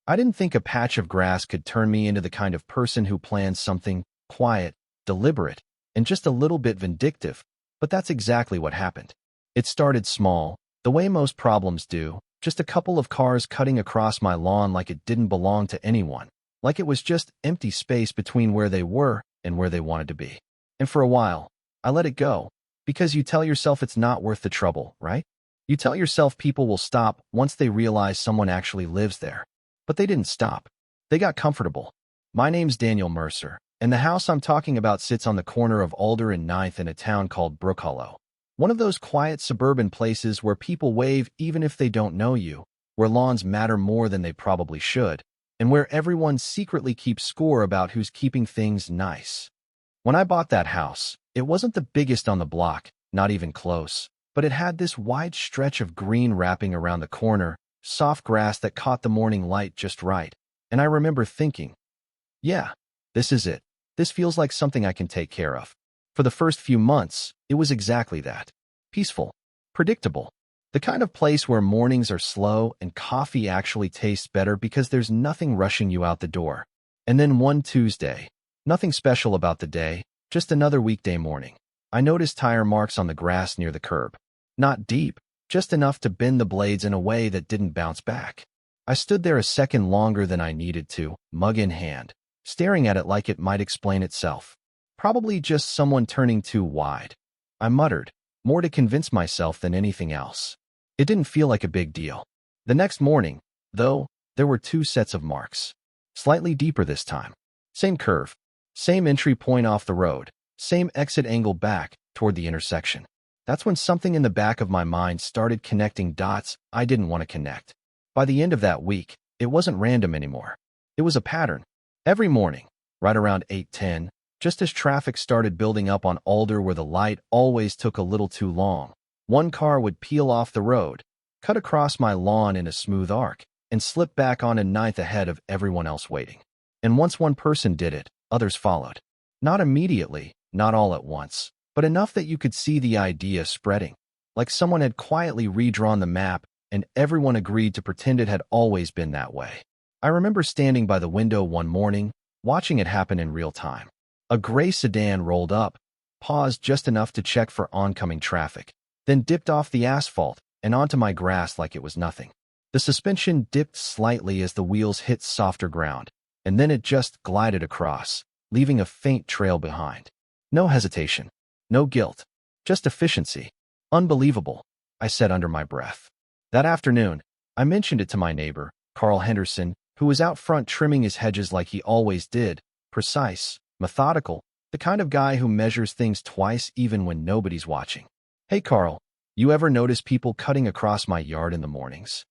I didn't think a patch of grass could turn me into the kind of person who plans something quiet, deliberate, and just a little bit vindictive, but that's exactly what happened. It started small, the way most problems do, just a couple of cars cutting across my lawn like it didn't belong to anyone, like it was just empty space between where they were and where they wanted to be. And for a while, I let it go, because you tell yourself it's not worth the trouble, right? You tell yourself people will stop once they realize someone actually lives there. But they didn't stop. They got comfortable. My name's Daniel Mercer, and the house I'm talking about sits on the corner of Alder and Ninth in a town called Brook Hollow. One of those quiet suburban places where people wave even if they don't know you, where lawns matter more than they probably should, and where everyone secretly keeps score about who's keeping things nice. When I bought that house, it wasn't the biggest on the block, not even close, but it had this wide stretch of green wrapping around the corner, soft grass that caught the morning light just right, and I remember thinking, yeah, this is it. This feels like something I can take care of. For the first few months, it was exactly that. Peaceful, predictable, the kind of place where mornings are slow and coffee actually tastes better because there's nothing rushing you out the door. And then one Tuesday, nothing special about the day, just another weekday morning, I noticed tire marks on the grass near the curb. Not deep, just enough to bend the blades in a way that didn't bounce back. I stood there a second longer than I needed to, mug in hand, staring at it like it might explain itself. Probably just someone turning too wide. I muttered, more to convince myself than anything else. It didn't feel like a big deal. The next morning, though, there were two sets of marks. Slightly deeper this time. Same curve. Same entry point off the road. Same exit angle back toward the intersection. That's when something in the back of my mind started connecting dots I didn't want to connect. By the end of that week, it wasn't random anymore. It was a pattern. Every morning, right around 8:10, just as traffic started building up on Alder where the light always took a little too long, one car would peel off the road, cut across my lawn in a smooth arc, and slip back on a Ninth ahead of everyone else waiting. And once one person did it, others followed. Not immediately, not all at once, but enough that you could see the idea spreading, like someone had quietly redrawn the map and everyone agreed to pretend it had always been that way. I remember standing by the window one morning, watching it happen in real time. A gray sedan rolled up, paused just enough to check for oncoming traffic, then dipped off the asphalt and onto my grass like it was nothing. The suspension dipped slightly as the wheels hit softer ground, and then it just glided across, leaving a faint trail behind. No hesitation. No guilt, just efficiency. Unbelievable, I said under my breath. That afternoon, I mentioned it to my neighbor, Carl Henderson, who was out front trimming his hedges like he always did, precise, methodical, the kind of guy who measures things twice even when nobody's watching. Hey Carl, you ever notice people cutting across my yard in the mornings?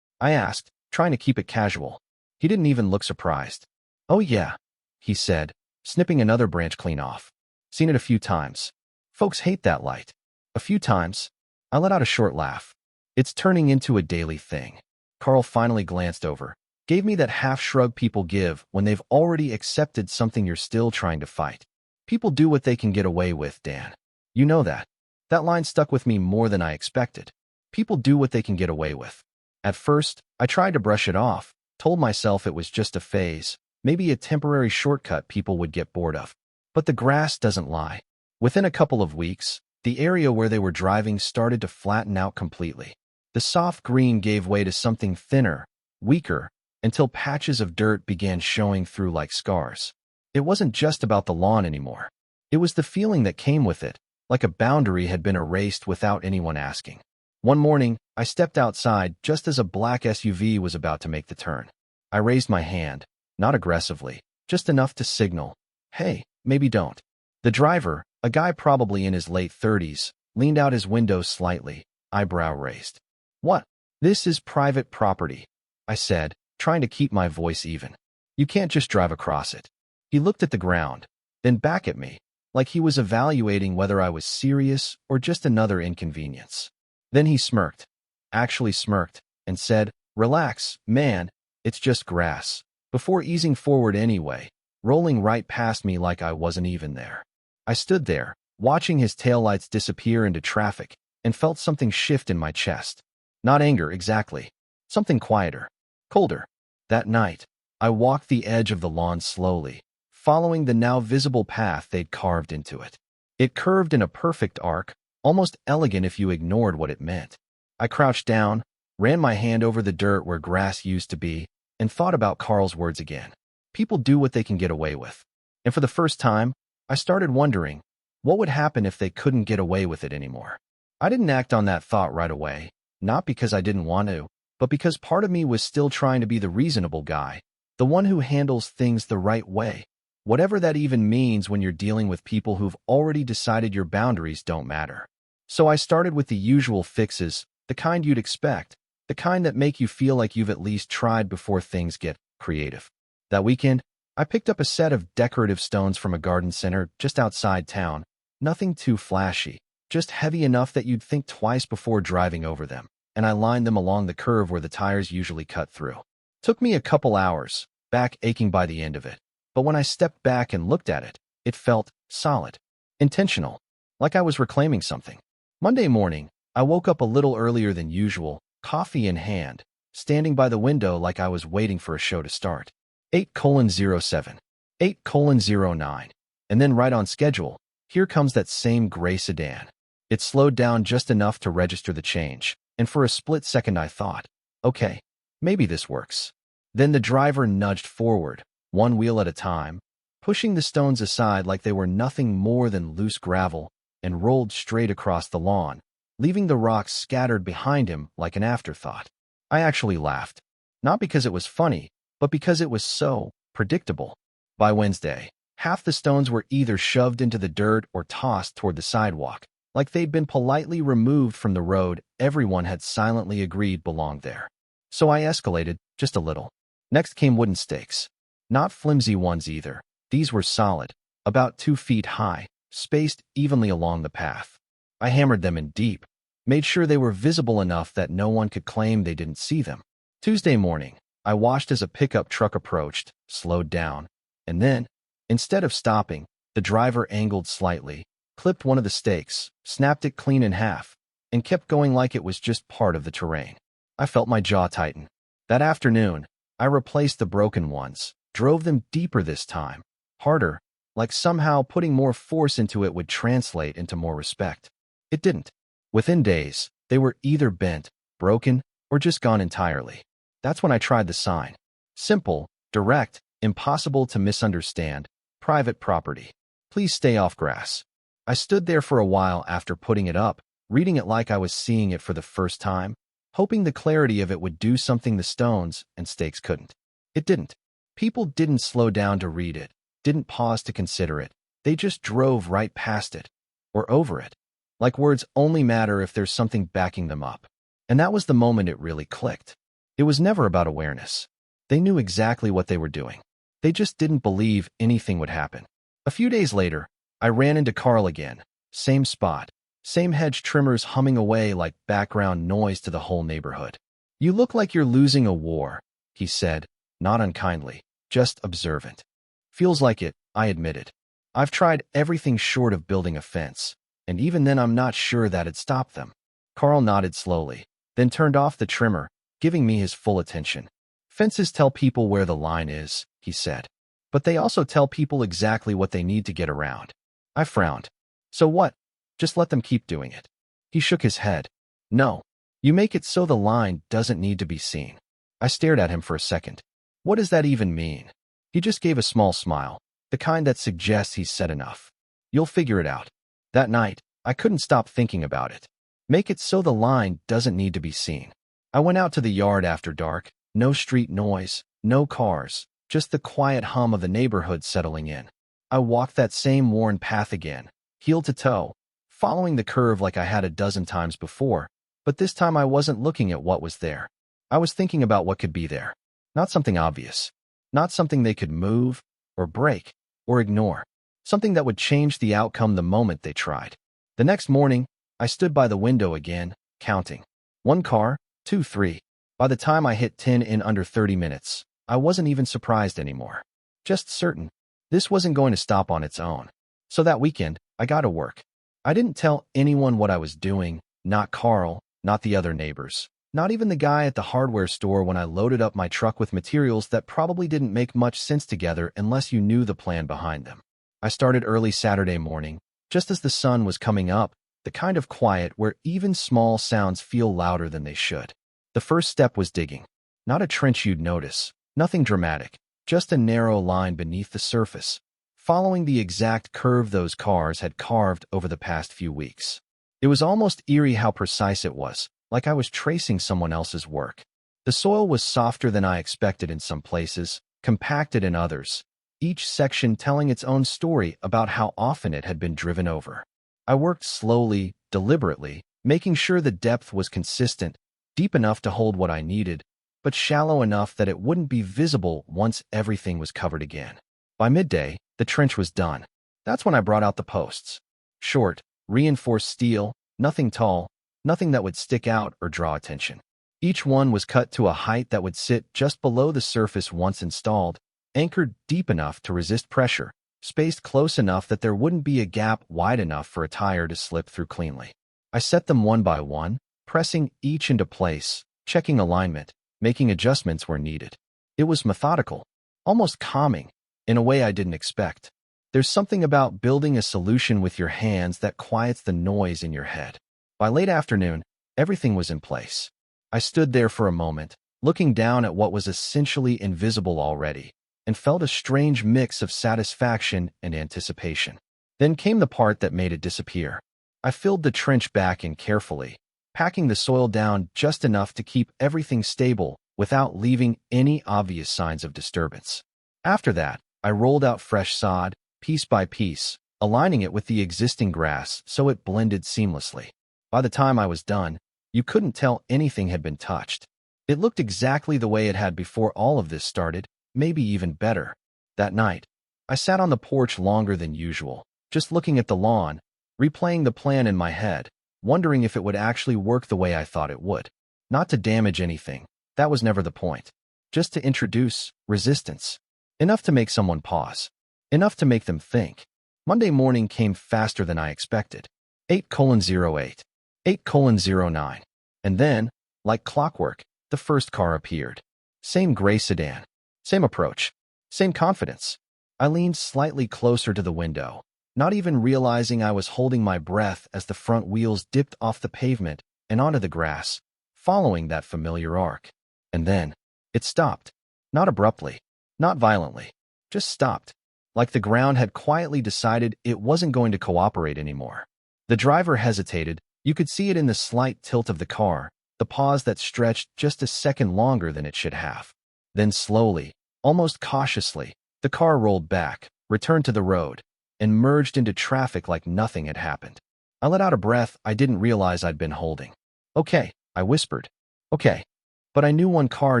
I asked, trying to keep it casual. He didn't even look surprised. Oh yeah, he said, snipping another branch clean off. Seen it a few times. Folks hate that light. A few times. I let out a short laugh. It's turning into a daily thing. Carl finally glanced over, gave me that half shrug people give when they've already accepted something you're still trying to fight. People do what they can get away with, Dan. You know that. That line stuck with me more than I expected. People do what they can get away with. At first, I tried to brush it off, told myself it was just a phase, maybe a temporary shortcut people would get bored of. But the grass doesn't lie. Within a couple of weeks, the area where they were driving started to flatten out completely. The soft green gave way to something thinner, weaker, until patches of dirt began showing through like scars. It wasn't just about the lawn anymore. It was the feeling that came with it, like a boundary had been erased without anyone asking. One morning, I stepped outside just as a black SUV was about to make the turn. I raised my hand, not aggressively, just enough to signal, hey, maybe don't. The driver, a guy probably in his late 30s, leaned out his window slightly, eyebrow raised. What? This is private property, I said, trying to keep my voice even. You can't just drive across it. He looked at the ground, then back at me, like he was evaluating whether I was serious or just another inconvenience. Then he smirked, actually smirked, and said, relax, man, it's just grass, before easing forward anyway, rolling right past me like I wasn't even there. I stood there, watching his taillights disappear into traffic, and felt something shift in my chest. Not anger, exactly. Something quieter, colder. That night, I walked the edge of the lawn slowly, following the now visible path they'd carved into it. It curved in a perfect arc, almost elegant if you ignored what it meant. I crouched down, ran my hand over the dirt where grass used to be, and thought about Carl's words again. People do what they can get away with. And for the first time, I started wondering, what would happen if they couldn't get away with it anymore? I didn't act on that thought right away, not because I didn't want to, but because part of me was still trying to be the reasonable guy, the one who handles things the right way, whatever that even means when you're dealing with people who've already decided your boundaries don't matter. So I started with the usual fixes, the kind you'd expect, the kind that make you feel like you've at least tried before things get creative. That weekend, I picked up a set of decorative stones from a garden center just outside town, nothing too flashy, just heavy enough that you'd think twice before driving over them, and I lined them along the curve where the tires usually cut through. Took me a couple hours, back aching by the end of it, but when I stepped back and looked at it, it felt solid, intentional, like I was reclaiming something. Monday morning, I woke up a little earlier than usual, coffee in hand, standing by the window like I was waiting for a show to start. 8:07, 8:09, and then right on schedule, here comes that same gray sedan. It slowed down just enough to register the change, and for a split second I thought, okay, maybe this works. Then the driver nudged forward, one wheel at a time, pushing the stones aside like they were nothing more than loose gravel, and rolled straight across the lawn, leaving the rocks scattered behind him like an afterthought. I actually laughed, not because it was funny, but because it was so predictable. By Wednesday, half the stones were either shoved into the dirt or tossed toward the sidewalk, like they'd been politely removed from the road everyone had silently agreed belonged there. So I escalated just a little. Next came wooden stakes. Not flimsy ones either. These were solid, about 2 feet high, spaced evenly along the path. I hammered them in deep, made sure they were visible enough that no one could claim they didn't see them. Tuesday morning, I watched as a pickup truck approached, slowed down, and then, instead of stopping, the driver angled slightly, clipped one of the stakes, snapped it clean in half, and kept going like it was just part of the terrain. I felt my jaw tighten. That afternoon, I replaced the broken ones, drove them deeper this time, harder, like somehow putting more force into it would translate into more respect. It didn't. Within days, they were either bent, broken, or just gone entirely. That's when I tried the sign. Simple, direct, impossible to misunderstand, private property. Please stay off grass. I stood there for a while after putting it up, reading it like I was seeing it for the first time, hoping the clarity of it would do something the stones and stakes couldn't. It didn't. People didn't slow down to read it, didn't pause to consider it. They just drove right past it, or over it. Like words only matter if there's something backing them up. And that was the moment it really clicked. It was never about awareness. They knew exactly what they were doing. They just didn't believe anything would happen. A few days later, I ran into Carl again. Same spot. Same hedge trimmers humming away like background noise to the whole neighborhood. "You look like you're losing a war," he said, not unkindly, just observant. "Feels like it," I admitted. "I've tried everything short of building a fence, and even then I'm not sure that'd stop them." Carl nodded slowly, then turned off the trimmer, giving me his full attention. "Fences tell people where the line is," he said. "But they also tell people exactly what they need to get around." I frowned. "So what? Just let them keep doing it." He shook his head. "No. You make it so the line doesn't need to be seen." I stared at him for a second. What does that even mean? He just gave a small smile, the kind that suggests he's said enough. "You'll figure it out." That night, I couldn't stop thinking about it. Make it so the line doesn't need to be seen. I went out to the yard after dark, no street noise, no cars, just the quiet hum of the neighborhood settling in. I walked that same worn path again, heel to toe, following the curve like I had a dozen times before, but this time I wasn't looking at what was there. I was thinking about what could be there. Not something obvious. Not something they could move, or break, or ignore. Something that would change the outcome the moment they tried. The next morning, I stood by the window again, counting. 1 car, 2, 3. By the time I hit 10 in under 30 minutes, I wasn't even surprised anymore. Just certain. This wasn't going to stop on its own. So that weekend, I got to work. I didn't tell anyone what I was doing, not Carl, not the other neighbors, Not even the guy at the hardware store when I loaded up my truck with materials that probably didn't make much sense together unless you knew the plan behind them. I started early Saturday morning, just as the sun was coming up, the kind of quiet where even small sounds feel louder than they should. The first step was digging. Not a trench you'd notice, nothing dramatic, just a narrow line beneath the surface, following the exact curve those cars had carved over the past few weeks. It was almost eerie how precise it was, like I was tracing someone else's work. The soil was softer than I expected in some places, compacted in others, each section telling its own story about how often it had been driven over. I worked slowly, deliberately, making sure the depth was consistent, deep enough to hold what I needed, but shallow enough that it wouldn't be visible once everything was covered again. By midday, the trench was done. That's when I brought out the posts. Short, reinforced steel, nothing tall, nothing that would stick out or draw attention. Each one was cut to a height that would sit just below the surface once installed, anchored deep enough to resist pressure, spaced close enough that there wouldn't be a gap wide enough for a tire to slip through cleanly. I set them one by one, pressing each into place, checking alignment, making adjustments where needed. It was methodical, almost calming, in a way I didn't expect. There's something about building a solution with your hands that quiets the noise in your head. By late afternoon, everything was in place. I stood there for a moment, looking down at what was essentially invisible already, and felt a strange mix of satisfaction and anticipation. Then came the part that made it disappear. I filled the trench back in carefully, packing the soil down just enough to keep everything stable without leaving any obvious signs of disturbance. After that, I rolled out fresh sod, piece by piece, aligning it with the existing grass so it blended seamlessly. By the time I was done, you couldn't tell anything had been touched. It looked exactly the way it had before all of this started, maybe even better. That night, I sat on the porch longer than usual, just looking at the lawn, replaying the plan in my head, wondering if it would actually work the way I thought it would. Not to damage anything, that was never the point. Just to introduce resistance. Enough to make someone pause. Enough to make them think. Monday morning came faster than I expected. 8:08. 8:09. And then, like clockwork, the first car appeared. Same gray sedan. Same approach. Same confidence. I leaned slightly closer to the window, not even realizing I was holding my breath as the front wheels dipped off the pavement and onto the grass, following that familiar arc. And then, it stopped. Not abruptly. Not violently. Just stopped. Like the ground had quietly decided it wasn't going to cooperate anymore. The driver hesitated. You could see it in the slight tilt of the car, the pause that stretched just a second longer than it should have. Then slowly, almost cautiously, the car rolled back, returned to the road, and merged into traffic like nothing had happened. I let out a breath I didn't realize I'd been holding. Okay, I whispered. Okay. But I knew one car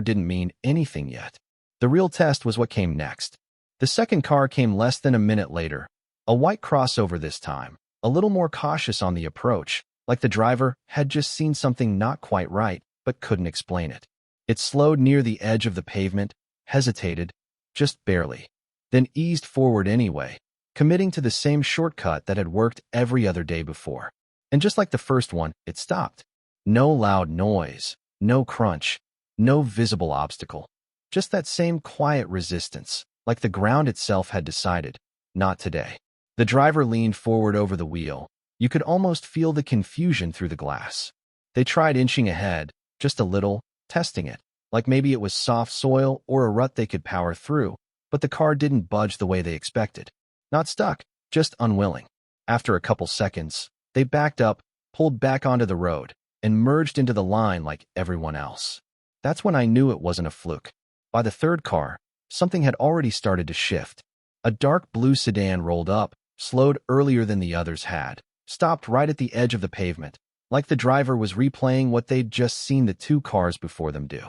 didn't mean anything yet. The real test was what came next. The second car came less than a minute later, a white crossover this time, a little more cautious on the approach, like the driver had just seen something not quite right, but couldn't explain it. It slowed near the edge of the pavement, hesitated, just barely, then eased forward anyway, committing to the same shortcut that had worked every other day before. And just like the first one, it stopped. No loud noise, no crunch, no visible obstacle. Just that same quiet resistance, like the ground itself had decided, not today. The driver leaned forward over the wheel. You could almost feel the confusion through the glass. They tried inching ahead, just a little, testing it, like maybe it was soft soil or a rut they could power through, but the car didn't budge the way they expected. Not stuck, just unwilling. After a couple seconds, they backed up, pulled back onto the road, and merged into the line like everyone else. That's when I knew it wasn't a fluke. By the third car, something had already started to shift. A dark blue sedan rolled up, slowed earlier than the others had, stopped right at the edge of the pavement, like the driver was replaying what they'd just seen the two cars before them do.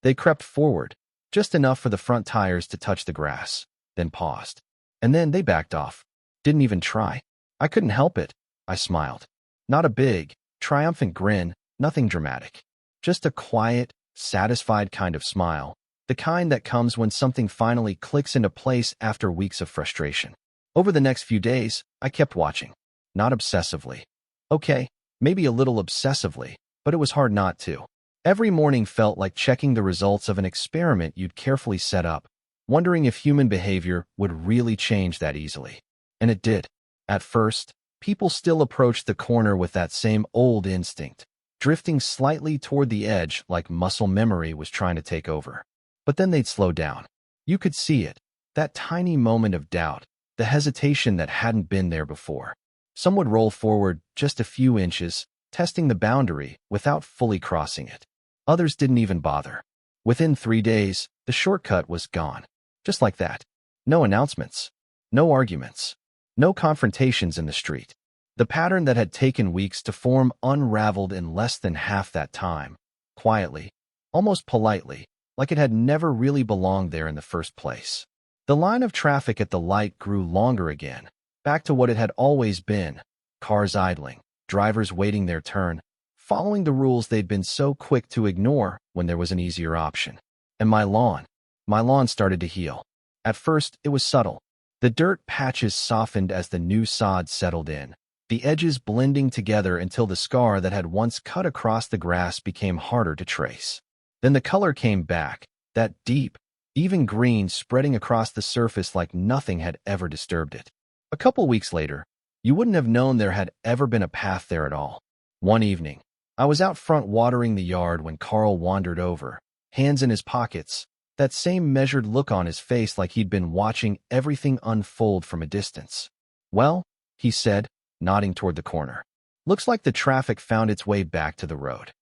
They crept forward, just enough for the front tires to touch the grass, then paused. And then they backed off. Didn't even try. I couldn't help it. I smiled. Not a big, triumphant grin, nothing dramatic. Just a quiet, satisfied kind of smile, the kind that comes when something finally clicks into place after weeks of frustration. Over the next few days, I kept watching. Not obsessively. Okay, maybe a little obsessively, but it was hard not to. Every morning felt like checking the results of an experiment you'd carefully set up, wondering if human behavior would really change that easily. And it did. At first, people still approached the corner with that same old instinct, drifting slightly toward the edge like muscle memory was trying to take over. But then they'd slow down. You could see it, that tiny moment of doubt, the hesitation that hadn't been there before. Some would roll forward just a few inches, testing the boundary without fully crossing it. Others didn't even bother. Within 3 days, the shortcut was gone. Just like that. No announcements. No arguments. No confrontations in the street. The pattern that had taken weeks to form unraveled in less than half that time, quietly, almost politely, like it had never really belonged there in the first place. The line of traffic at the light grew longer again, back to what it had always been, cars idling, drivers waiting their turn, following the rules they'd been so quick to ignore when there was an easier option. And my lawn started to heal. At first, it was subtle. The dirt patches softened as the new sod settled in, the edges blending together until the scar that had once cut across the grass became harder to trace. Then the color came back, that deep, even green spreading across the surface like nothing had ever disturbed it. A couple weeks later, you wouldn't have known there had ever been a path there at all. One evening, I was out front watering the yard when Carl wandered over, hands in his pockets, that same measured look on his face like he'd been watching everything unfold from a distance. "Well," he said, nodding toward the corner. "Looks like the traffic found its way back to the road."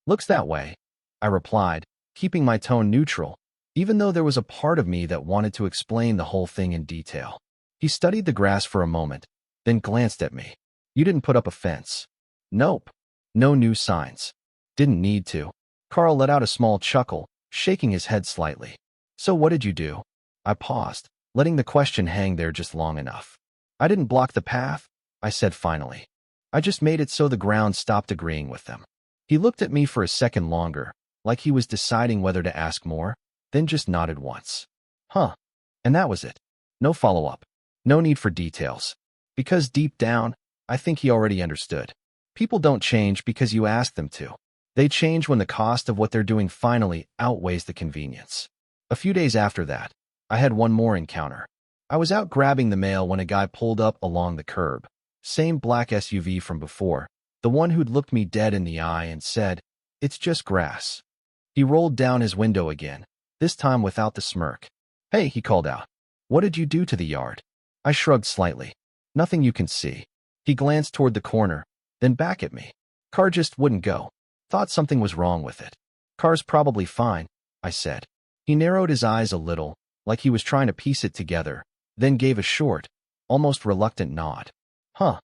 "Looks that way," I replied, keeping my tone neutral, even though there was a part of me that wanted to explain the whole thing in detail. He studied the grass for a moment, then glanced at me. "You didn't put up a fence?" "Nope. No new signs. Didn't need to." Carl let out a small chuckle, shaking his head slightly. "So what did you do?" I paused, letting the question hang there just long enough. "I didn't block the path," I said finally. "I just made it so the ground stopped agreeing with them." He looked at me for a second longer, like he was deciding whether to ask more, then just nodded once. "Huh." And that was it. No follow-up. No need for details. Because deep down, I think he already understood. People don't change because you ask them to. They change when the cost of what they're doing finally outweighs the convenience. A few days after that, I had one more encounter. I was out grabbing the mail when a guy pulled up along the curb. Same black SUV from before, the one who'd looked me dead in the eye and said, "It's just grass." He rolled down his window again, this time without the smirk. "Hey," he called out. "What did you do to the yard?" I shrugged slightly. "Nothing you can see." He glanced toward the corner, then back at me. "Car just wouldn't go. Thought something was wrong with it." "Car's probably fine," I said. He narrowed his eyes a little, like he was trying to piece it together, then gave a short, almost reluctant nod. "Huh."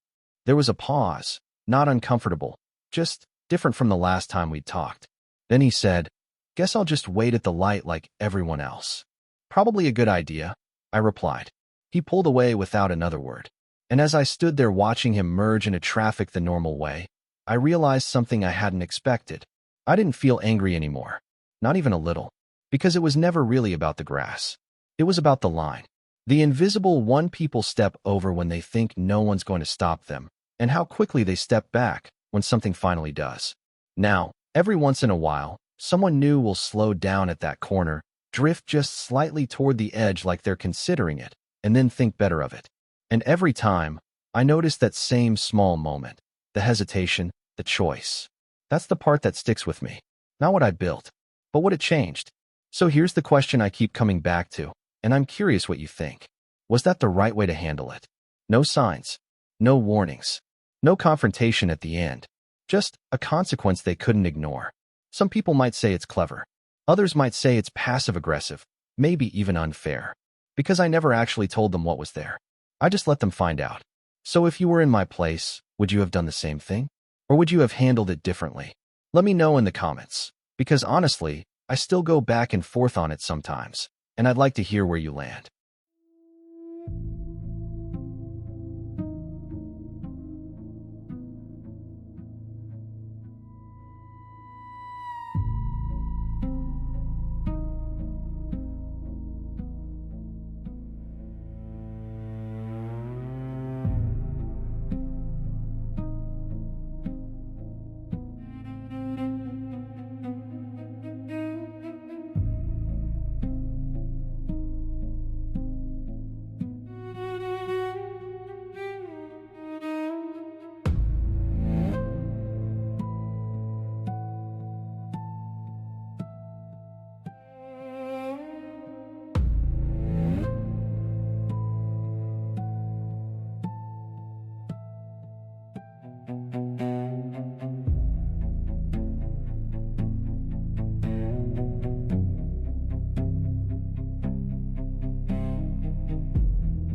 There was a pause, not uncomfortable, just different from the last time we'd talked. Then he said, "Guess I'll just wait at the light like everyone else." "Probably a good idea," I replied. He pulled away without another word. And as I stood there watching him merge into traffic the normal way, I realized something I hadn't expected. I didn't feel angry anymore. Not even a little. Because it was never really about the grass. It was about the line. The invisible one people step over when they think no one's going to stop them, and how quickly they step back when something finally does. Now, every once in a while, someone new will slow down at that corner, drift just slightly toward the edge like they're considering it, and then think better of it. And every time, I notice that same small moment, the hesitation, the choice. That's the part that sticks with me. Not what I built, but what it changed. So here's the question I keep coming back to, and I'm curious what you think. Was that the right way to handle it? No signs, no warnings, no confrontation at the end, just a consequence they couldn't ignore. Some people might say it's clever. Others might say it's passive-aggressive, maybe even unfair. Because I never actually told them what was there. I just let them find out. So if you were in my place, would you have done the same thing? Or would you have handled it differently? Let me know in the comments. Because honestly, I still go back and forth on it sometimes, and I'd like to hear where you land.